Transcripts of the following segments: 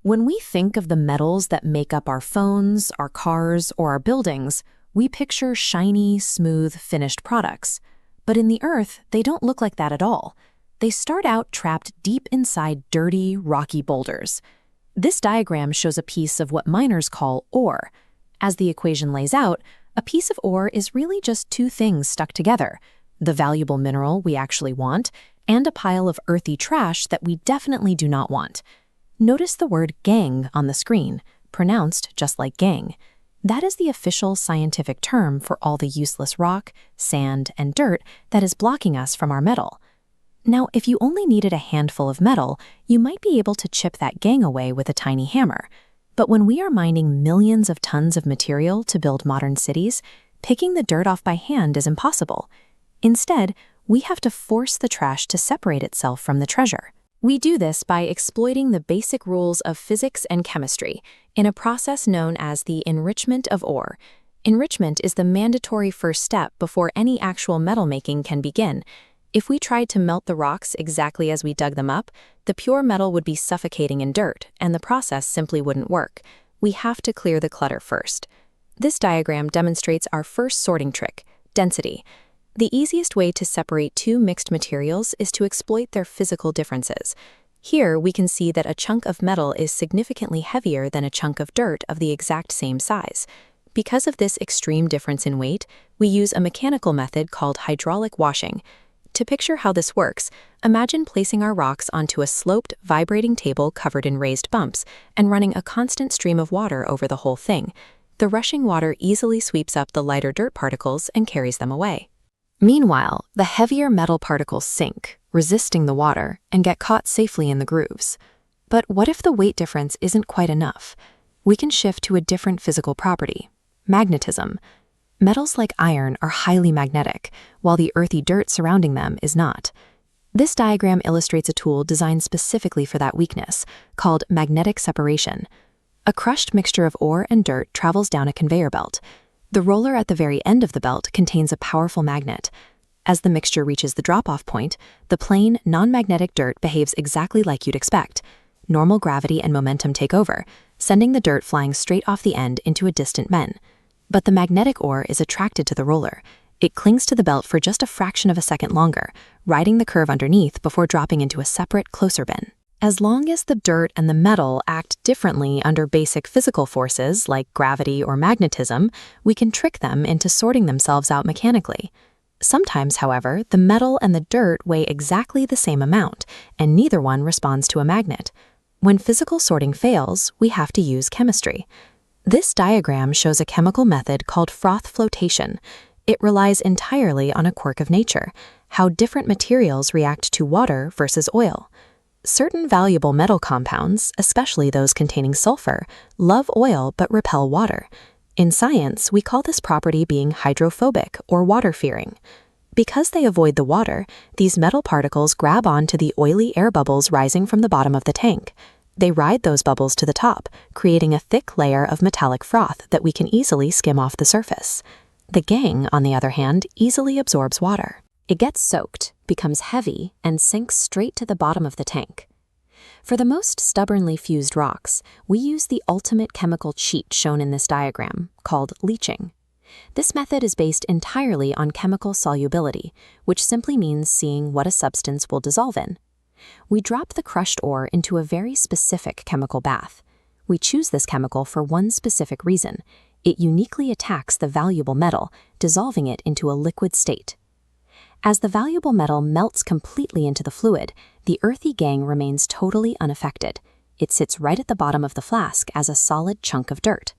When we think of the metals that make up our phones, our cars, or our buildings, we picture shiny, smooth, finished products. But in the Earth, they don't look like that at all. They start out trapped deep inside dirty, rocky boulders. This diagram shows a piece of what miners call ore. As the equation lays out, a piece of ore is really just two things stuck together: the valuable mineral we actually want, and a pile of earthy trash that we definitely do not want. Notice the word gang on the screen, pronounced just like gang. That is the official scientific term for all the useless rock, sand, and dirt that is blocking us from our metal. Now, if you only needed a handful of metal, you might be able to chip that gang away with a tiny hammer. But when we are mining millions of tons of material to build modern cities, picking the dirt off by hand is impossible. Instead, we have to force the trash to separate itself from the treasure. We do this by exploiting the basic rules of physics and chemistry in a process known as the enrichment of ore. Enrichment is the mandatory first step before any actual metal making can begin. If we tried to melt the rocks exactly as we dug them up, the pure metal would be suffocating in dirt, and the process simply wouldn't work. We have to clear the clutter first. This diagram demonstrates our first sorting trick: density. The easiest way to separate two mixed materials is to exploit their physical differences. Here, we can see that a chunk of metal is significantly heavier than a chunk of dirt of the exact same size. Because of this extreme difference in weight, we use a mechanical method called hydraulic washing. To picture how this works, imagine placing our rocks onto a sloped, vibrating table covered in raised bumps and running a constant stream of water over the whole thing. The rushing water easily sweeps up the lighter dirt particles and carries them away. Meanwhile, the heavier metal particles sink, resisting the water, and get caught safely in the grooves. But what if the weight difference isn't quite enough? We can shift to a different physical property: magnetism. Metals like iron are highly magnetic, while the earthy dirt surrounding them is not. This diagram illustrates a tool designed specifically for that weakness, called magnetic separation. A crushed mixture of ore and dirt travels down a conveyor belt. The roller at the very end of the belt contains a powerful magnet. As the mixture reaches the drop-off point, the plain, non-magnetic dirt behaves exactly like you'd expect. Normal gravity and momentum take over, sending the dirt flying straight off the end into a distant bin. But the magnetic ore is attracted to the roller. It clings to the belt for just a fraction of a second longer, riding the curve underneath before dropping into a separate, closer bin. As long as the dirt and the metal act differently under basic physical forces like gravity or magnetism, we can trick them into sorting themselves out mechanically. Sometimes, however, the metal and the dirt weigh exactly the same amount, and neither one responds to a magnet. When physical sorting fails, we have to use chemistry. This diagram shows a chemical method called froth flotation. It relies entirely on a quirk of nature: how different materials react to water versus oil. Certain valuable metal compounds, especially those containing sulfur, love oil but repel water. In science, we call this property being hydrophobic or water-fearing. Because they avoid the water, these metal particles grab onto the oily air bubbles rising from the bottom of the tank. They ride those bubbles to the top, creating a thick layer of metallic froth that we can easily skim off the surface. The gang, on the other hand, easily absorbs water. It gets soaked, becomes heavy, and sinks straight to the bottom of the tank. For the most stubbornly fused rocks, we use the ultimate chemical cheat shown in this diagram, called leaching. This method is based entirely on chemical solubility, which simply means seeing what a substance will dissolve in. We drop the crushed ore into a very specific chemical bath. We choose this chemical for one specific reason: it uniquely attacks the valuable metal, dissolving it into a liquid state. As the valuable metal melts completely into the fluid, the earthy gang remains totally unaffected. It sits right at the bottom of the flask as a solid chunk of dirt.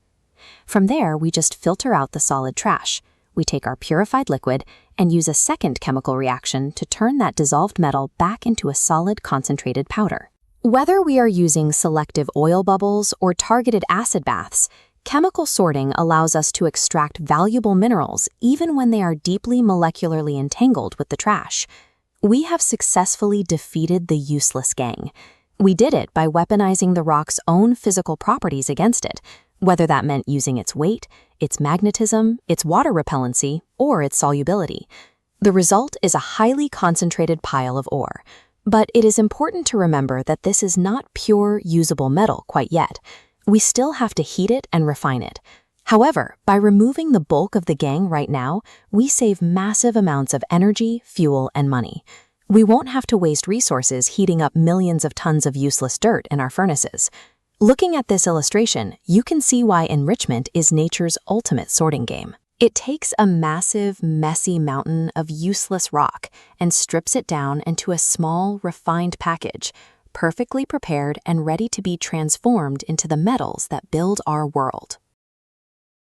From there, we just filter out the solid trash. We take our purified liquid and use a second chemical reaction to turn that dissolved metal back into a solid concentrated powder. Whether we are using selective oil bubbles or targeted acid baths, chemical sorting allows us to extract valuable minerals even when they are deeply molecularly entangled with the trash. We have successfully defeated the useless gang. We did it by weaponizing the rock's own physical properties against it, whether that meant using its weight, its magnetism, its water repellency, or its solubility. The result is a highly concentrated pile of ore. But it is important to remember that this is not pure, usable metal quite yet. We still have to heat it and refine it. However, by removing the bulk of the gangue right now, we save massive amounts of energy, fuel, and money. We won't have to waste resources heating up millions of tons of useless dirt in our furnaces. Looking at this illustration, you can see why enrichment is nature's ultimate sorting game. It takes a massive, messy mountain of useless rock and strips it down into a small, refined package, perfectly prepared and ready to be transformed into the metals that build our world.